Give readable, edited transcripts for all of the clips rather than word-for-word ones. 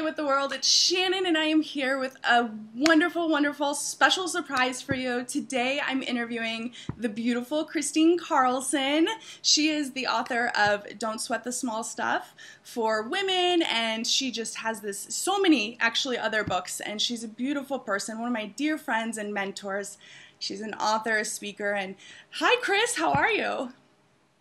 with the world. It's Shannon, and I am here with a wonderful, wonderful special surprise for you. Today I'm interviewing the beautiful Kristine Carlson. She is the author of Don't Sweat the Small Stuff for women, and she just has so many actually other books, and she's a beautiful person, one of my dear friends and mentors. She's an author, a speaker, and hi Chris, how are you?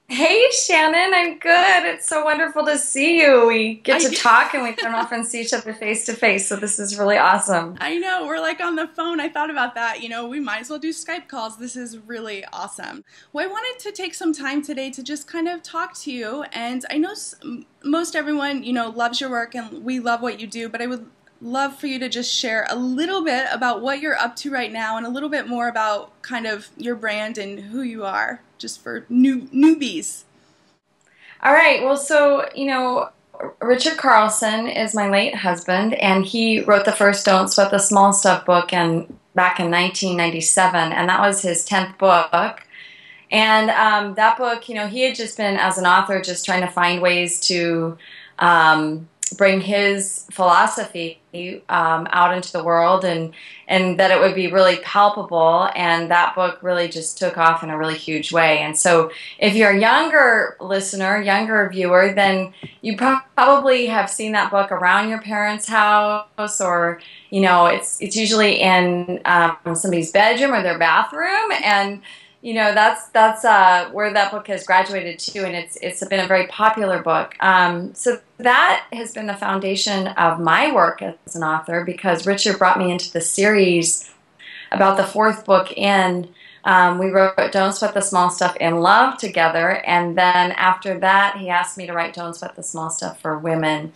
Hey Shannon, I'm good. It's so wonderful to see you. We get to talk and we don't often see each other face to face, so this is really awesome. I know, we're like on the phone. I thought about that. You know, we might as well do Skype calls. This is really awesome. Well, I wanted to take some time today to just kind of talk to you, and I know most everyone, you know, loves your work and we love what you do, but I would love for you to just share a little bit about what you're up to right now and a little bit more about kind of your brand and who you are, just for newbies. All right. Well, so, you know, Richard Carlson is my late husband, and he wrote the first Don't Sweat the Small Stuff book back in 1997, and that was his 10th book. And that book, you know, he had just been, as an author, just trying to find ways to bring his philosophy out into the world, and that it would be really palpable, and that book really just took off in a really huge way. And so if you're a younger listener, younger viewer, then you probably have seen that book around your parents' house, or you know, it's usually in somebody's bedroom or their bathroom, and you know, that's where that book has graduated to, and it's been a very popular book. So that has been the foundation of my work as an author, because Richard brought me into the series about the fourth book in. We wrote Don't Sweat the Small Stuff in Love together, and then after that he asked me to write Don't Sweat the Small Stuff for women.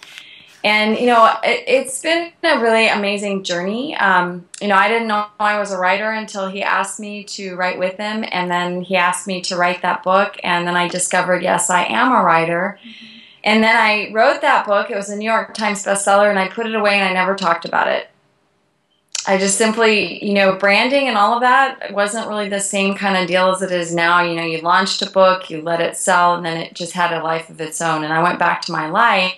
And, you know, it's been a really amazing journey. You know, I didn't know I was a writer until he asked me to write with him, and then he asked me to write that book, and then I discovered, yes, I am a writer. Mm-hmm. And then I wrote that book. It was a New York Times bestseller, and I put it away, and I never talked about it. I just simply, you know, branding and all of that wasn't really the same kind of deal as it is now. You know, you launched a book, you let it sell, and then it just had a life of its own. And I went back to my life,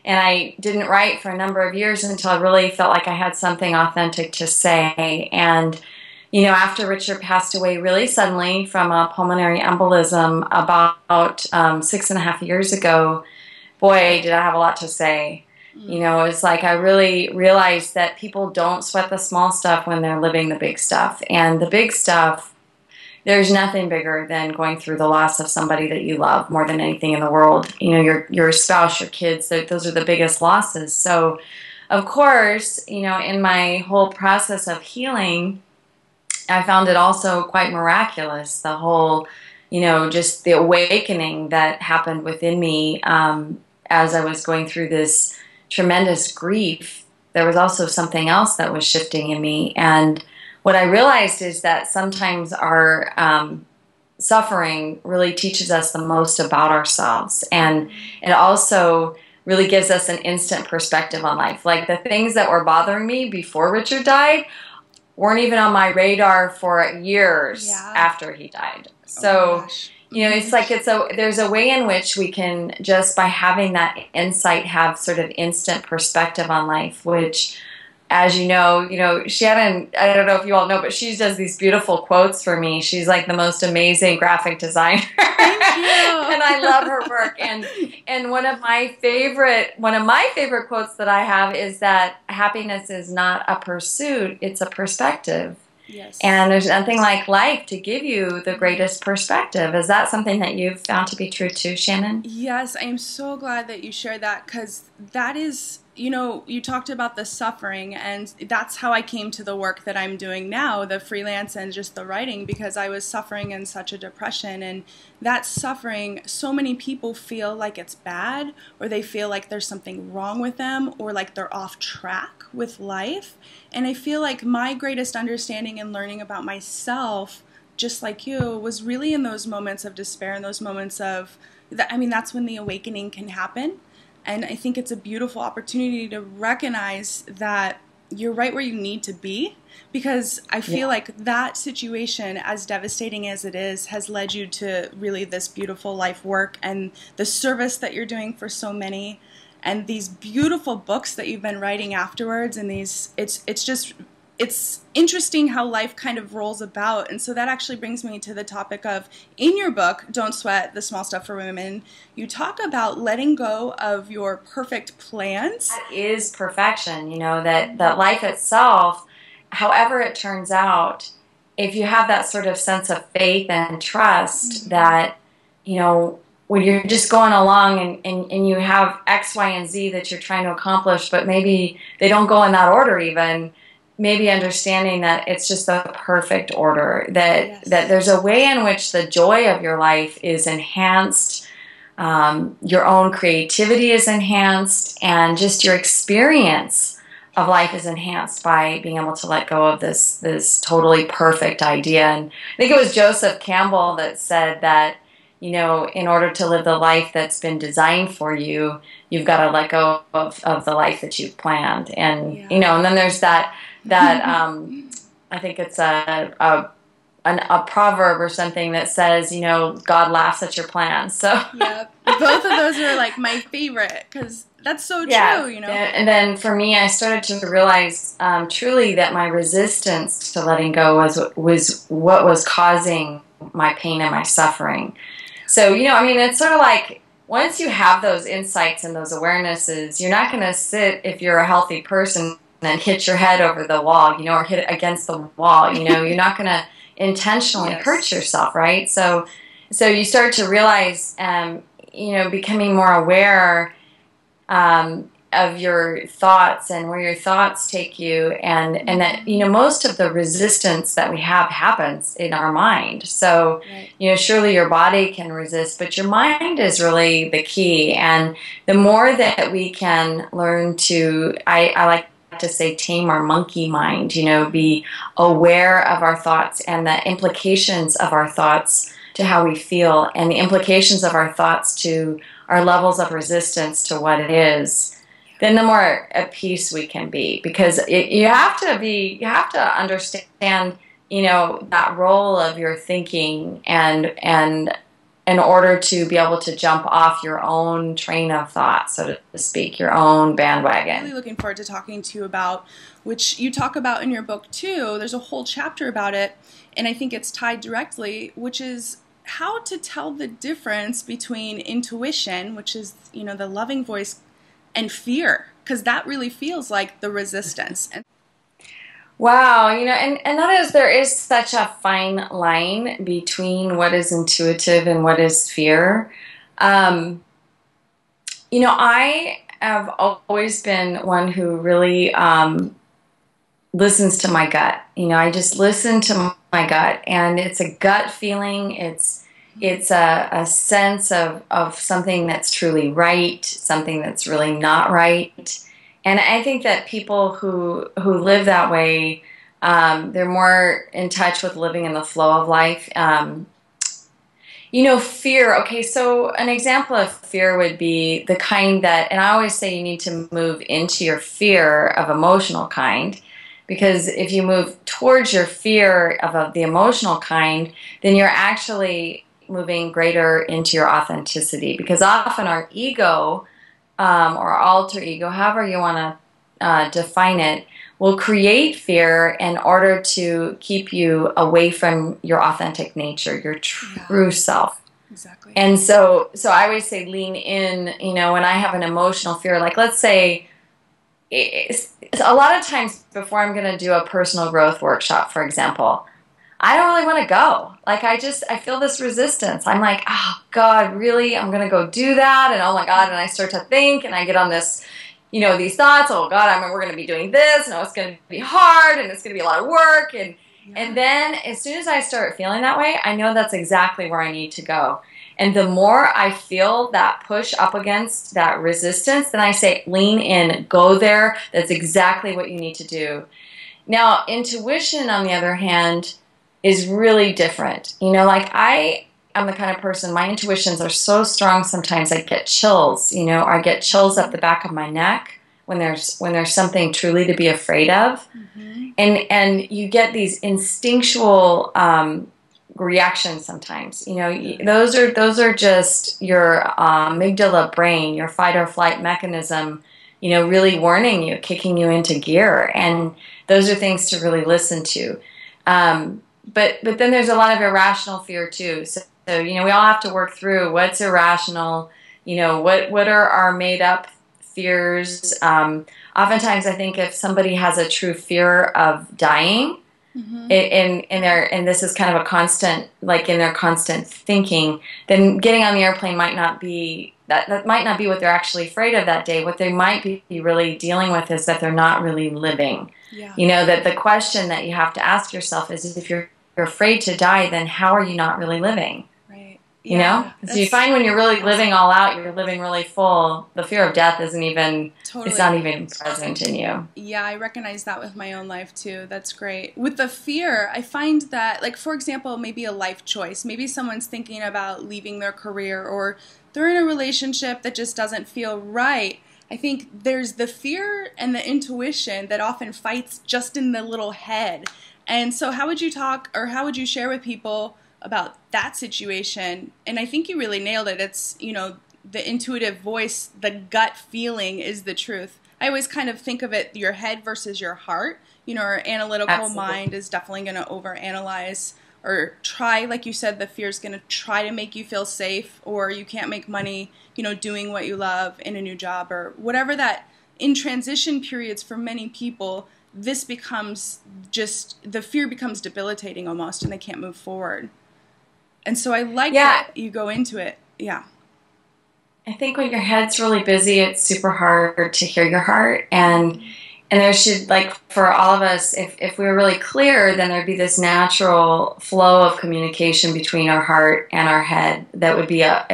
and I didn't write for a number of years until I really felt like I had something authentic to say. And, you know, after Richard passed away really suddenly from a pulmonary embolism about 6.5 years ago, boy, did I have a lot to say. You know, it's like I really realized that people don't sweat the small stuff when they're living the big stuff. And the big stuff, there's nothing bigger than going through the loss of somebody that you love more than anything in the world. You know, your spouse, your kids, those are the biggest losses. So, of course, you know, in my whole process of healing, I found it also quite miraculous, the whole, you know, just the awakening that happened within me as I was going through this tremendous grief. There was also something else that was shifting in me, and what I realized is that sometimes our suffering really teaches us the most about ourselves, and it also really gives us an instant perspective on life. Like the things that were bothering me before Richard died weren't even on my radar for years after he died. So, you know, it's like there's a way in which we can, just by having that insight, have sort of instant perspective on life, which, as you know, Shannon, I don't know if you all know, but she does these beautiful quotes for me. She's like the most amazing graphic designer. Thank you. And I love her work. And one of my favorite quotes that I have is that happiness is not a pursuit, it's a perspective. Yes. And there's nothing like life to give you the greatest perspective. Is that something that you've found to be true too, Shannon? Yes, I am so glad that you shared that, because that is, you know, you talked about the suffering, and that's how I came to the work that I'm doing now, the freelance and just the writing, because I was suffering in such a depression, and that suffering, so many people feel like it's bad, or they feel like there's something wrong with them, or like they're off track with life. And I feel like my greatest understanding and learning about myself, just like you, was really in those moments of despair, in those moments of, I mean, that's when the awakening can happen. And I think it's a beautiful opportunity to recognize that you're right where you need to be, because I feel like that situation, as devastating as it is, has led you to really this beautiful life work and the service that you're doing for so many. and these beautiful books that you've been writing afterwards, and it's interesting how life kind of rolls about. And so that actually brings me to the topic of, in your book, Don't Sweat the Small Stuff for Women, you talk about letting go of your perfect plans. That is perfection, that life itself, however it turns out, if you have that sort of sense of faith and trust that, when you're just going along and you have X, Y, and Z that you're trying to accomplish, but maybe they don't go in that order even, maybe understanding that it's just the perfect order, that there's a way in which the joy of your life is enhanced, your own creativity is enhanced, and just your experience of life is enhanced by being able to let go of this totally perfect idea. And I think it was Joseph Campbell that said that, in order to live the life that's been designed for you, you've got to let go of the life that you've planned. And, and then there's that I think it's a proverb or something that says, God laughs at your plans. So both of those are like my favorite, because that's so true, And then for me, I started to realize truly that my resistance to letting go was what was causing my pain and my suffering. So, it's sort of like, once you have those insights and those awarenesses, you're not going to sit, if you're a healthy person, and hit your head over the wall, or hit it against the wall. You're not going to intentionally hurt yourself, right? So you start to realize, becoming more aware of your thoughts and where your thoughts take you, and that, most of the resistance that we have happens in our mind. So, surely your body can resist, but your mind is really the key. And the more that we can learn to, I like to say, tame our monkey mind, be aware of our thoughts and the implications of our thoughts to how we feel, and the implications of our thoughts to our levels of resistance to what it is, then the more at peace we can be. Because you have to understand, that role of your thinking, and in order to be able to jump off your own train of thought, so to speak, your own bandwagon. I'm really looking forward to talking to you about, which you talk about in your book too. There's a whole chapter about it, and I think it's tied directly, which is how to tell the difference between intuition, which is, the loving voice, and fear, because that really feels like the resistance. Wow, and there is such a fine line between what is intuitive and what is fear. I have always been one who really listens to my gut. I just listen to my gut, and it's a gut feeling. It's a sense of something that's truly right, something that's really not right. And I think that people who live that way, they're more in touch with living in the flow of life. Fear. Okay, so an example of fear would be the kind that, and I always say you need to move into your fear of emotional kind, because if you move towards your fear of the emotional kind, then you're actually moving greater into your authenticity. Because often our ego, or alter ego, however you want to define it, will create fear in order to keep you away from your authentic nature, your true self. Exactly. And so I always say lean in, when I have an emotional fear, like let's say, a lot of times before I'm going to do a personal growth workshop, for example, I don't really want to go. Like I feel this resistance. I'm like, oh God, really? I'm going to go do that? And oh my God, and I start to think, and I get on this, these thoughts, oh God, we're going to be doing this, and it's going to be hard, and it's going to be a lot of work. And then as soon as I start feeling that way, I know that's exactly where I need to go. And the more I feel that push up against that resistance, then I say, lean in, go there. That's exactly what you need to do. Now, intuition, on the other hand, is really different. Like I'm the kind of person, my intuitions are so strong sometimes I get chills, or I get chills up the back of my neck when there's something truly to be afraid of. Mm-hmm. And you get these instinctual reactions sometimes. You know, those are just your amygdala brain, your fight or flight mechanism, you know, really warning you, kicking you into gear. And those are things to really listen to. But then there's a lot of irrational fear too. So, you know, we all have to work through what's irrational, you know, what are our made up fears. Oftentimes I think if somebody has a true fear of dying, and this is kind of a constant, like in their constant thinking, then getting on the airplane might not be, that might not be what they're actually afraid of that day. What they might be really dealing with is that they're not really living. Yeah. You know, that the question that you have to ask yourself is, if you're afraid to die, then how are you not really living? Right. You know? So you find when you're really living all out, you're living really full, the fear of death isn't even, it's not even present in you. Yeah, I recognize that with my own life too. That's great. With the fear, I find that, like, for example, maybe a life choice. Maybe someone's thinking about leaving their career, or they're in a relationship that just doesn't feel right. I think there's the fear and the intuition that often fights just in the little head. And so how would you talk, or how would you share with people about that situation? And I think you really nailed it. It's, you know, the intuitive voice, the gut feeling is the truth. I always kind of think of it, your head versus your heart. You know, our analytical mind is definitely going to overanalyze, or try, like you said, the fear is going to try to make you feel safe, or you can't make money, you know, doing what you love in a new job, or whatever that, in transition periods for many people, this becomes just, the fear becomes debilitating almost, and they can't move forward. And so I like that you go into it. Yeah. I think when your head's really busy, it's super hard to hear your heart. And there should, like, for all of us, if we were really clear, then there'd be this natural flow of communication between our heart and our head. That would be a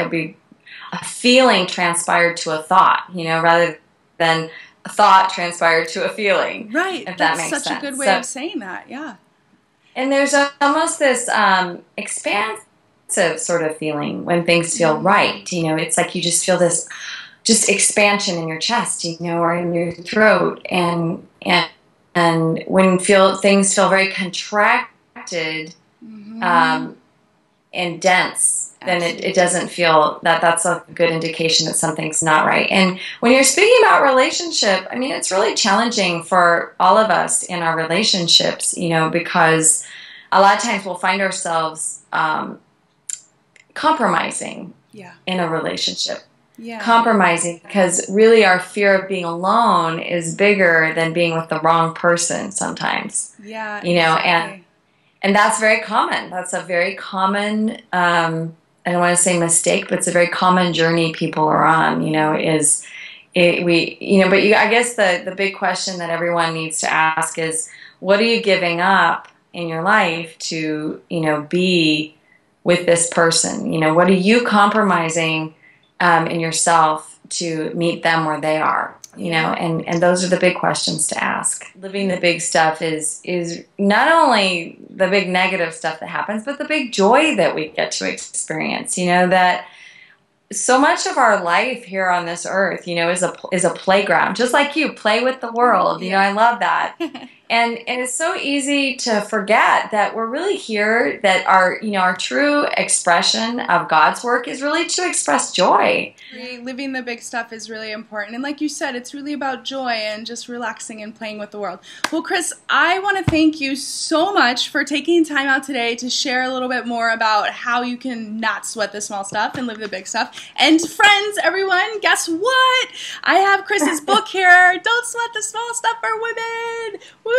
feeling transpired to a thought, you know, rather than a thought transpired to a feeling. Right. If that makes sense. That's such a good way of saying that. Yeah. And there's almost this expansive sort of feeling when things feel right. You know, it's like you just feel this just expansion in your chest, you know, or in your throat, and when things feel very contracted and dense, then it doesn't feel that's a good indication that something's not right. And when you're speaking about relationship, I mean, it's really challenging for all of us in our relationships, you know, because a lot of times we'll find ourselves compromising in a relationship. Yeah. Compromising because really our fear of being alone is bigger than being with the wrong person sometimes. Yeah. You know, and that's very common. That's a very common, I don't want to say mistake, but it's a very common journey people are on, you know, I guess the big question that everyone needs to ask is, what are you giving up in your life to, you know, be with this person? You know, what are you compromising in yourself to meet them where they are? You know, and those are the big questions to ask. Living the big stuff is not only the big negative stuff that happens, but the big joy that we get to experience. You know, that so much of our life here on this earth, you know, is a playground. Just like you play with the world. You know, I love that. And it's so easy to forget that we're really here, that our true expression of God's work is really to express joy. Living the big stuff is really important. And like you said, it's really about joy and just relaxing and playing with the world. Well, Chris, I want to thank you so much for taking time out today to share a little bit more about how you can not sweat the small stuff and live the big stuff. And friends, everyone, guess what? I have Chris's book here, Don't Sweat the Small Stuff for Women. Woo!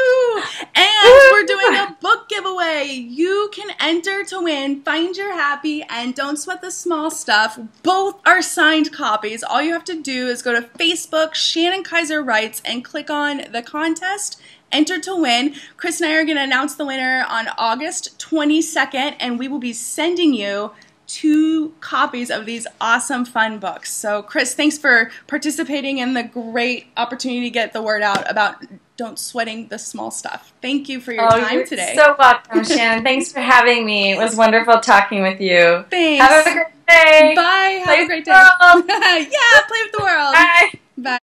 And we're doing a book giveaway. You can enter to win Find Your Happy and Don't Sweat the Small Stuff. Both are signed copies. All you have to do is go to Facebook, Shannon Kaiser Writes, and click on the contest. Enter to win. Chris and I are going to announce the winner on August 22nd, and we will be sending you 2 copies of these awesome, fun books. So, Chris, thanks for participating in the great opportunity to get the word out about don't sweating the small stuff. Thank you for your time today. So welcome, Shannon. Thanks for having me. It was wonderful talking with you. Thanks. Have a great day. Bye. Have a great day. Yeah, play with the world. Bye.